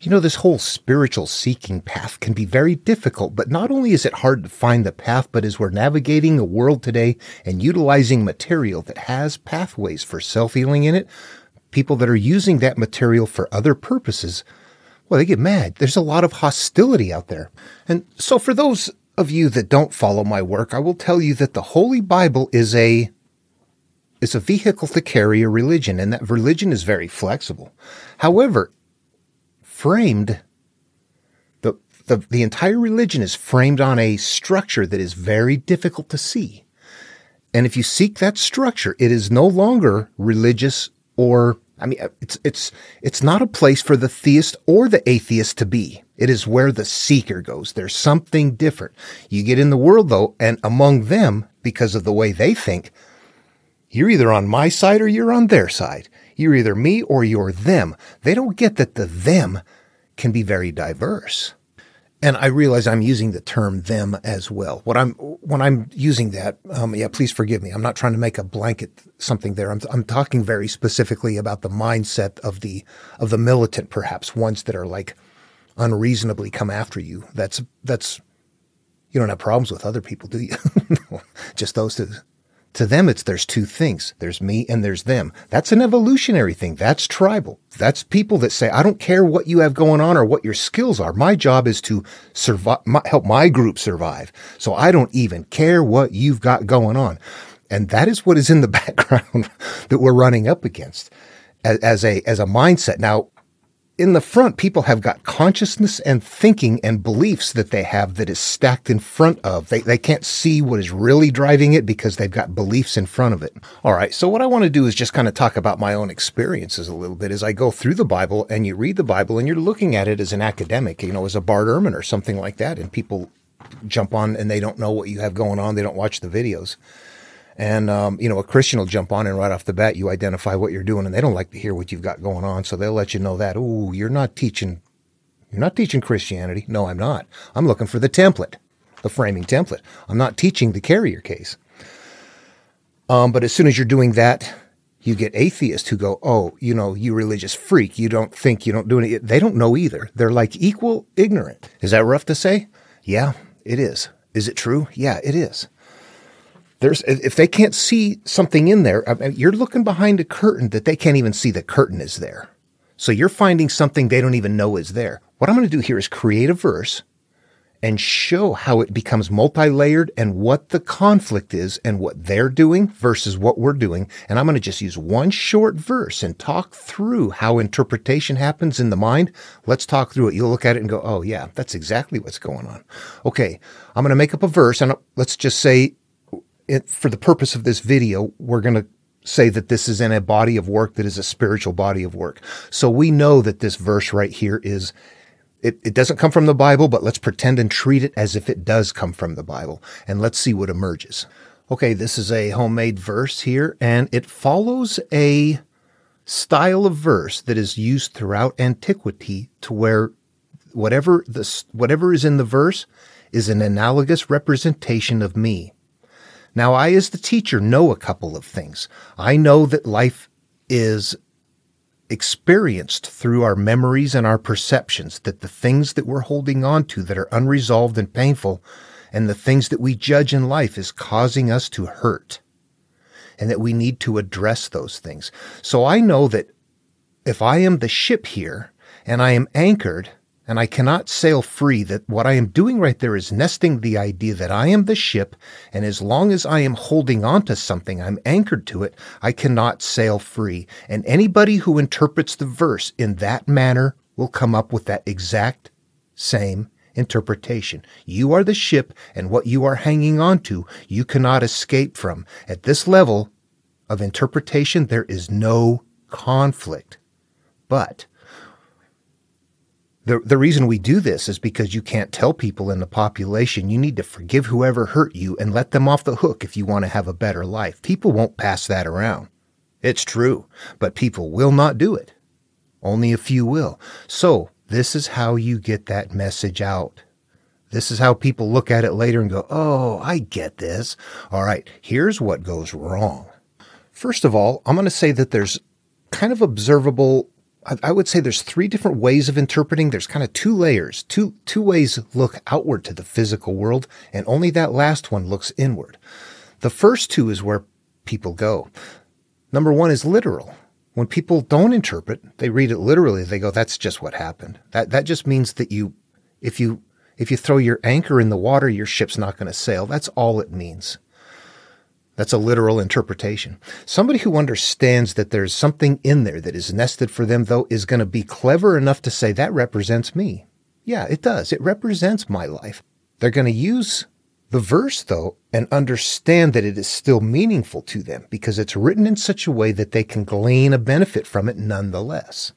This whole spiritual seeking path can be very difficult, but not only is it hard to find the path, but as we're navigating a world today and utilizing material that has pathways for self-healing in it, people that are using that material for other purposes, well, they get mad. There's a lot of hostility out there. And so for those of you that don't follow my work, I will tell you that the Holy Bible is a vehicle to carry a religion, and that religion is very flexible. However, the entire religion is framed on a structure that is very difficult to see. And if you seek that structure, it is no longer religious it's not a place for the theist or the atheist to be. It is where the seeker goes. There's something different. You get in the world, though, and among them, because of the way they think, you're either on my side or you're on their side. You're either me or you're them. They don't get that the them can be very diverse. And I realize I'm using the term them as well. When I'm using that, please forgive me. I'm not trying to make a blanket something there. I'm talking very specifically about the mindset of the militant, perhaps ones that are like unreasonably come after you. That's you don't have problems with other people, do you? Just those two. To them, there's two things. There's me and there's them. That's an evolutionary thing. That's tribal. That's people that say, I don't care what you have going on or what your skills are. My job is to survive, help my group survive. So I don't even care what you've got going on. And that is what is in the background that we're running up against as a mindset. Now, in the front, people have got consciousness and thinking and beliefs that they have that is stacked in front of. They can't see what is really driving it because they've got beliefs in front of it. All right, so what I want to do is just kind of talk about my own experiences a little bit as I go through the Bible, and you read the Bible and you're looking at it as an academic, as a Bart Ehrman or something like that, and people jump on and they don't know what you have going on. They don't watch the videos. And, a Christian will jump on and right off the bat, you identify what you're doing, and they don't like to hear what you've got going on. So they'll let you know that, you're not teaching Christianity. No, I'm not. I'm looking for the template, the framing template. I'm not teaching the carrier case. But as soon as you're doing that, you get atheists who go, you religious freak. You don't think, you don't do anything. They don't know either. They're like equal ignorant. Is that rough to say? Yeah, it is. Is it true? Yeah, it is. If they can't see something in there, you're looking behind a curtain that they can't even see the curtain is there. So you're finding something they don't even know is there. What I'm going to do here is create a verse and show how it becomes multi-layered and what the conflict is and what they're doing versus what we're doing. And I'm going to just use one short verse and talk through how interpretation happens in the mind. Let's talk through it. You'll look at it and go, oh yeah, that's exactly what's going on. Okay, I'm going to make up a verse, and let's just say, for the purpose of this video, we're going to say that this is in a body of work that is a spiritual body of work. So we know that this verse right here it doesn't come from the Bible, but let's pretend and treat it as if it does come from the Bible. And let's see what emerges. Okay, this is a homemade verse here, and it follows a style of verse that is used throughout antiquity to where whatever is in the verse is an analogous representation of me. Now, I, as the teacher, know a couple of things. I know that life is experienced through our memories and our perceptions, that the things that we're holding on to that are unresolved and painful, and the things that we judge in life is causing us to hurt, and that we need to address those things. So I know that if I am the ship here, and I am anchored, and I cannot sail free, that what I am doing right there is nesting the idea that I am the ship, and as long as I am holding on to something, I'm anchored to it, I cannot sail free. And anybody who interprets the verse in that manner will come up with that exact same interpretation. You are the ship, and what you are hanging on to, you cannot escape from. At this level of interpretation, there is no conflict. But the reason we do this is because you can't tell people in the population you need to forgive whoever hurt you and let them off the hook if you want to have a better life. People won't pass that around. It's true, but people will not do it. Only a few will. So this is how you get that message out. This is how people look at it later and go, oh, I get this. All right, here's what goes wrong. First of all, I'm going to say that there's kind of observable I would say there's three different ways of interpreting. There's kind of two layers. Two ways look outward to the physical world, and only that last one looks inward. The first two is where people go. Number one is literal. When people don't interpret, they read it literally. They go, that's just what happened. That just means that if you throw your anchor in the water, your ship's not going to sail. That's all it means. That's a literal interpretation. Somebody who understands that there's something in there that is nested for them, though, is going to be clever enough to say, that represents me. Yeah, it does. It represents my life. They're going to use the verse, though, and understand that it is still meaningful to them because it's written in such a way that they can glean a benefit from it nonetheless.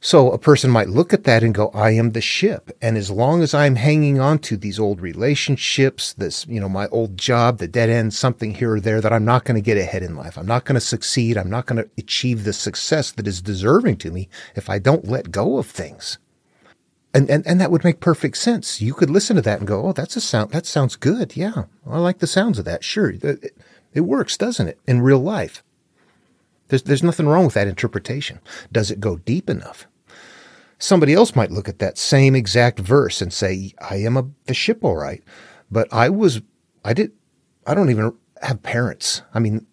So a person might look at that and go, I am the ship. And as long as I'm hanging on to these old relationships, this, my old job, the dead end, something here or there, that I'm not going to get ahead in life. I'm not going to succeed. I'm not going to achieve the success that is deserving to me if I don't let go of things. And that would make perfect sense. You could listen to that and go, oh, that sounds good. Yeah, I like the sounds of that. Sure. It works, doesn't it? In real life. There's nothing wrong with that interpretation. Does it go deep enough? Somebody else might look at that same exact verse and say, I am the ship, all right. But I don't even have parents. I mean,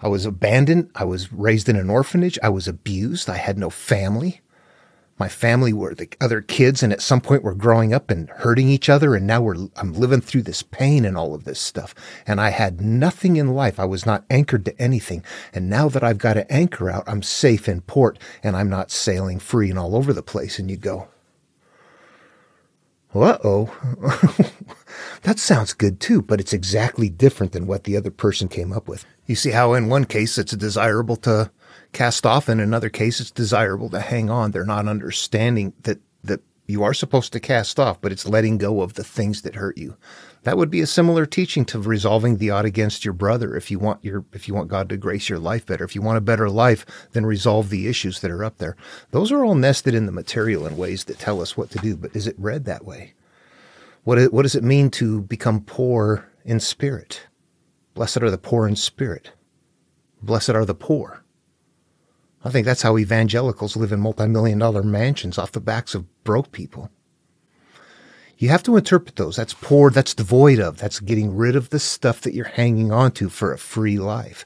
I was abandoned. I was raised in an orphanage. I was abused. I had no family. My family were the other kids, and at some point we're growing up and hurting each other, and now I'm living through this pain and all of this stuff. And I had nothing in life. I was not anchored to anything. And now that I've got an anchor out, I'm safe in port, and I'm not sailing free and all over the place. And you go, uh-oh, that sounds good too, but it's exactly different than what the other person came up with. You see how in one case it's desirable to cast off, in another case it's desirable to hang on. They're not understanding that you are supposed to cast off, but it's letting go of the things that hurt you. That would be a similar teaching to resolving the odd against your brother. If you want God to grace your life better, if you want a better life, then resolve the issues that are up there. Those are all nested in the material in ways that tell us what to do, but is it read that way? What does it mean to become poor in spirit? Blessed are the poor in spirit. Blessed are the poor. I think that's how evangelicals live in multi-million-dollar mansions off the backs of broke people. You have to interpret those. That's poor, that's devoid of, that's getting rid of the stuff that you're hanging on to for a free life.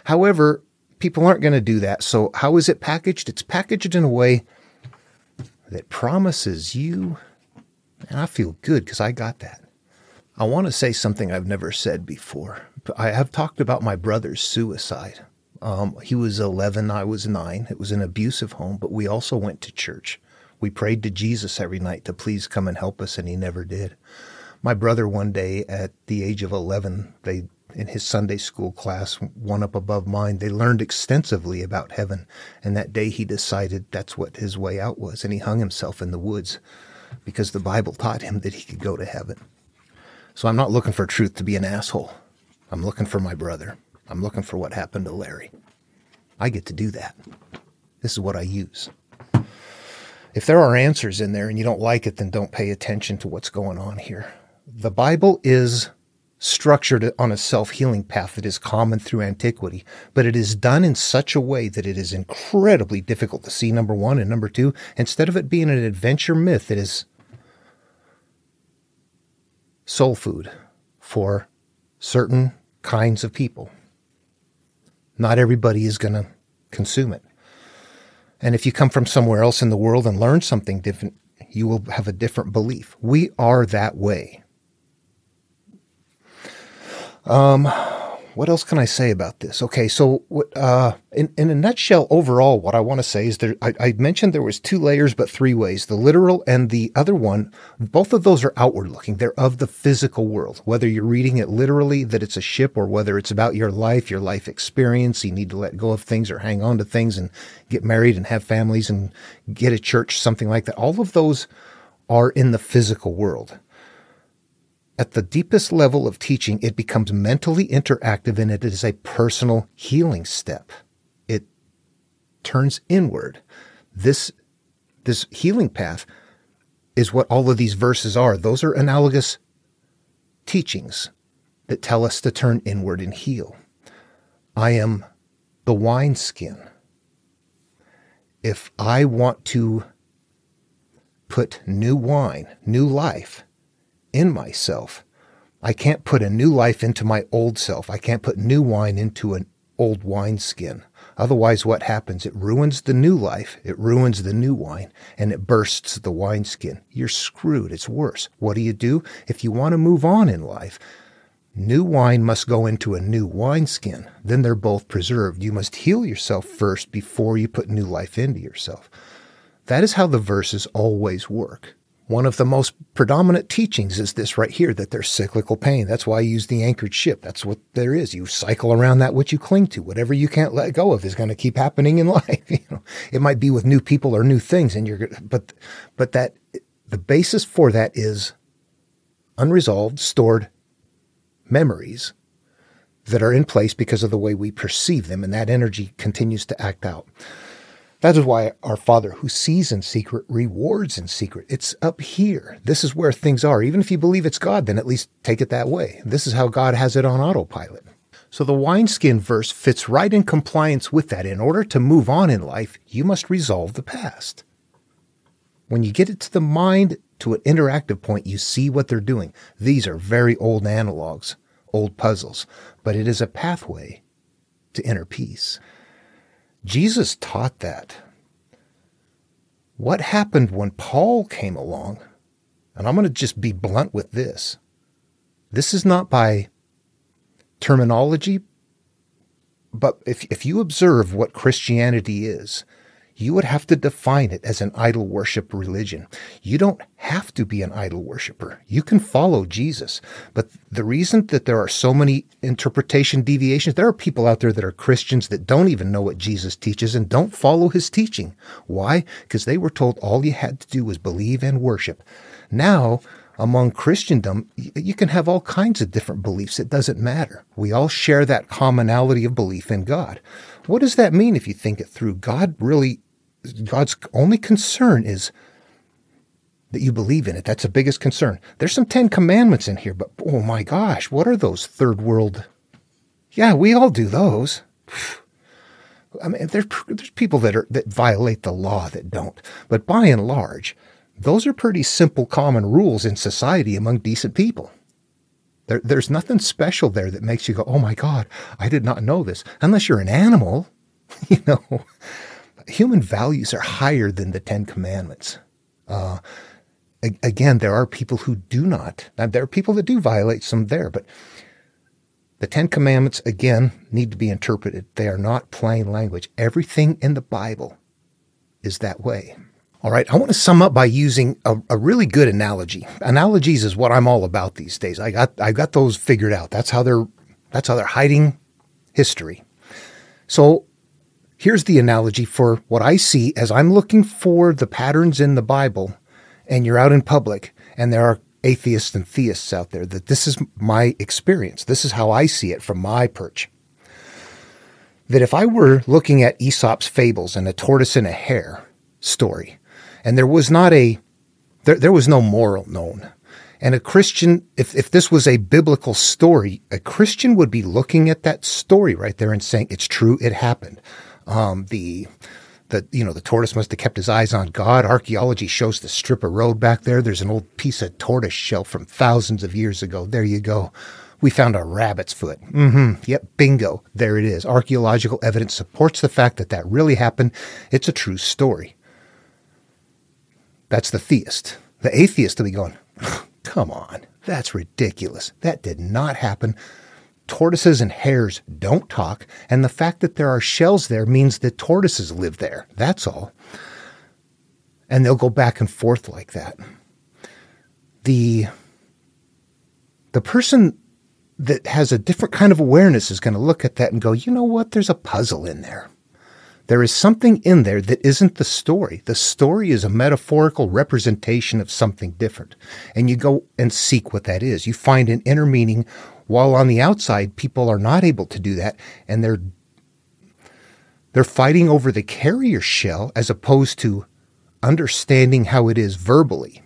However, people aren't going to do that. So how is it packaged? It's packaged in a way that promises you, and I feel good because I got that. I want to say something I've never said before. I have talked about my brother's suicide. He was 11, I was 9. It was an abusive home, but we also went to church. We prayed to Jesus every night to please come and help us, and he never did. My brother one day at the age of 11, in his Sunday school class, one up above mine, they learned extensively about heaven, and that day he decided that's what his way out was, and he hung himself in the woods because the Bible taught him that he could go to heaven. So I'm not looking for truth to be an asshole. I'm looking for my brother. I'm looking for what happened to Larry. I get to do that. This is what I use. If there are answers in there and you don't like it, then don't pay attention to what's going on here. The Bible is structured on a self-healing path that is common through antiquity, but it is done in such a way that it is incredibly difficult to see, number one, and number two, instead of it being an adventure myth, it is soul food for certain kinds of people. Not everybody is going to consume it. And if you come from somewhere else in the world and learn something different, you will have a different belief. We are that way. What else can I say about this? Okay, so in a nutshell, overall, what I want to say is I mentioned there was two layers, but three ways. The literal and the other one, both of those are outward looking. They're of the physical world. Whether you're reading it literally, that it's a ship, or whether it's about your life experience, you need to let go of things or hang on to things and get married and have families and get a church, something like that. All of those are in the physical world. At the deepest level of teaching, it becomes mentally interactive, and it is a personal healing step. It turns inward. This healing path is what all of these verses are. Those are analogous teachings that tell us to turn inward and heal. I am the wineskin. if I want to put new wine, new life in myself, I can't put a new life into my old self. I can't put new wine into an old wineskin. Otherwise, what happens? It ruins the new life, it ruins the new wine, and it bursts the wineskin. You're screwed. It's worse. What do? If you want to move on in life, new wine must go into a new wineskin. Then they're both preserved. You must heal yourself first before you put new life into yourself. That is how the verses always work. One of the most predominant teachings is this right here, that there's cyclical pain. That's why I use the anchored ship. That's what there is. You cycle around that which you cling to. Whatever you can't let go of is going to keep happening in life. It might be with new people or new things, but that the basis for that is unresolved, stored memories that are in place because of the way we perceive them, and that energy continues to act out. That is why our Father who sees in secret rewards in secret. It's up here. This is where things are. Even if you believe it's God, then at least take it that way. This is how God has it on autopilot. So the wineskin verse fits right in compliance with that. In order to move on in life, you must resolve the past. When you get it to the mind, to an interactive point, you see what they're doing. These are very old analogs, old puzzles, but it is a pathway to inner peace. Jesus taught that. What happened when Paul came along? And I'm going to just be blunt with this. This is not by terminology, but if you observe what Christianity is, you would have to define it as an idol worship religion. You don't have to be an idol worshiper. You can follow Jesus. But the reason that there are so many interpretation deviations, there are people out there that are Christians that don't even know what Jesus teaches and don't follow his teaching. Why? Because they were told all you had to do was believe and worship. Now, among Christendom, you can have all kinds of different beliefs. It doesn't matter. We all share that commonality of belief in God. What does that mean if you think it through? God's only concern is that you believe in it. That's the biggest concern. There's some 10 commandments in here, but oh my gosh, what are those third world? Yeah, we all do those. I mean, there's people that violate the law that don't. But by and large, those are pretty simple common rules in society among decent people. There's nothing special there that makes you go, oh my God, I did not know this. Unless you're an animal, Human values are higher than the 10 Commandments. Again, there are people who do not. Now, there are people that do violate some there, but the 10 Commandments, again, need to be interpreted. They are not plain language. Everything in the Bible is that way. All right, I want to sum up by using a really good analogy. Analogies is what I'm all about these days. I got those figured out. That's how they're hiding history. So here's the analogy for what I see as I'm looking for the patterns in the Bible, and you're out in public, and there are atheists and theists out there, that this is my experience. This is how I see it from my perch. That if I were looking at Aesop's fables and a tortoise and a hare story, and there was no moral known, and a Christian, if this was a biblical story, a Christian would be looking at that story right there and saying, it's true, it happened. The tortoise must have kept his eyes on God. Archaeology shows the strip of road back there. There's an old piece of tortoise shell from thousands of years ago. There you go. We found a rabbit's foot. Yep, bingo. There it is. Archaeological evidence supports the fact that really happened. It's a true story. That's the theist. The atheist will be going, come on, that's ridiculous. That did not happen. Tortoises and hares don't talk, and the fact that there are shells there means that tortoises live there. That's all. And they'll go back and forth like that. The person that has a different kind of awareness is going to look at that and go, you know what? There's a puzzle in there. There is something in there that isn't the story. The story is a metaphorical representation of something different. And you go and seek what that is. You find an inner meaning, while on the outside, people are not able to do that. And they're fighting over the carrier shell as opposed to understanding how it is verbally.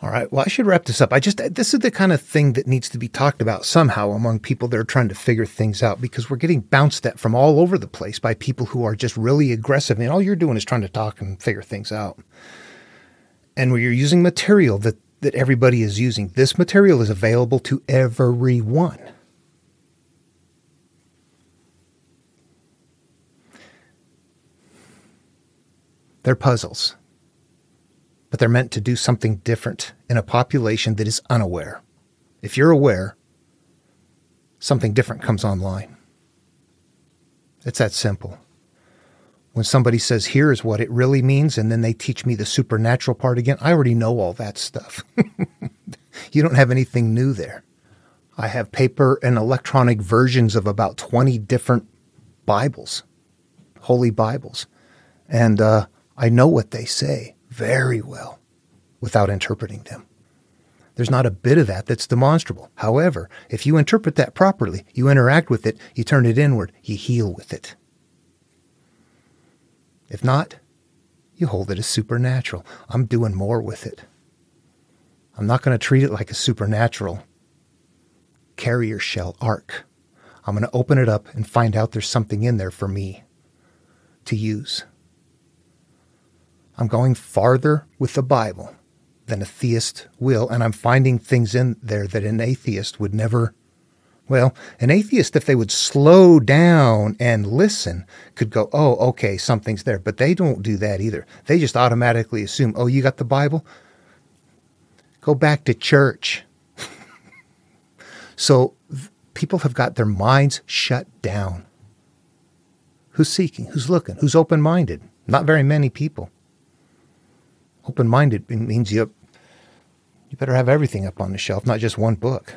All right. Well, I should wrap this up. This is the kind of thing that needs to be talked about somehow among people that are trying to figure things out, because we're getting bounced at from all over the place by people who are just really aggressive. And all you're doing is trying to talk and figure things out. And when you're using material that everybody is using, this material is available to everyone. They're puzzles. But they're meant to do something different in a population that is unaware. If you're aware, something different comes online. It's that simple. When somebody says, here is what it really means, and then they teach me the supernatural part again, I already know all that stuff. You don't have anything new there. I have paper and electronic versions of about 20 different Bibles, holy Bibles. And I know what they say very well without interpreting them. There's not a bit of that that's demonstrable. However, if you interpret that properly, you interact with it, you turn it inward, you heal with it. If not, you hold it as supernatural. I'm doing more with it. I'm not going to treat it like a supernatural carrier shell ark. I'm going to open it up and find out there's something in there for me to use. I'm going farther with the Bible than a theist will, and I'm finding things in there that an atheist would never. Well, an atheist, if they would slow down and listen, could go, oh, okay, something's there. But they don't do that either. They just automatically assume, oh, you got the Bible? Go back to church. So people have got their minds shut down. Who's seeking? Who's looking? Who's open-minded? Not very many people. Open-minded means you better have everything up on the shelf, not just one book.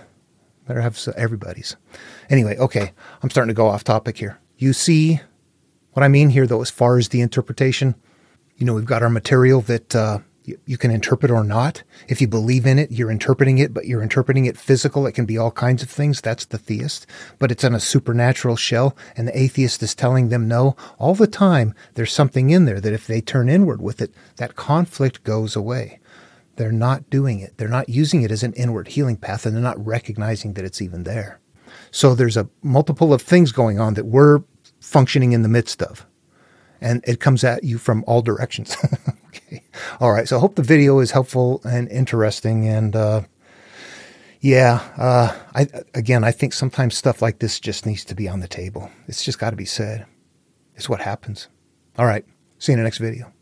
Better have everybody's. Anyway, okay, I'm starting to go off topic here. You see what I mean here, though, as far as the interpretation? You know, we've got our material that you can interpret or not. If you believe in it, you're interpreting it, but you're interpreting it physical. It can be all kinds of things. That's the theist. But it's on a supernatural shell, and the atheist is telling them no. All the time, there's something in there that if they turn inward with it, that conflict goes away. They're not doing it. They're not using it as an inward healing path, and they're not recognizing that it's even there. So there's a multiple of things going on that we're functioning in the midst of. And it comes at you from all directions. Okay. All right. So I hope the video is helpful and interesting. And I think sometimes stuff like this just needs to be on the table. It's just got to be said. It's what happens. All right. See you in the next video.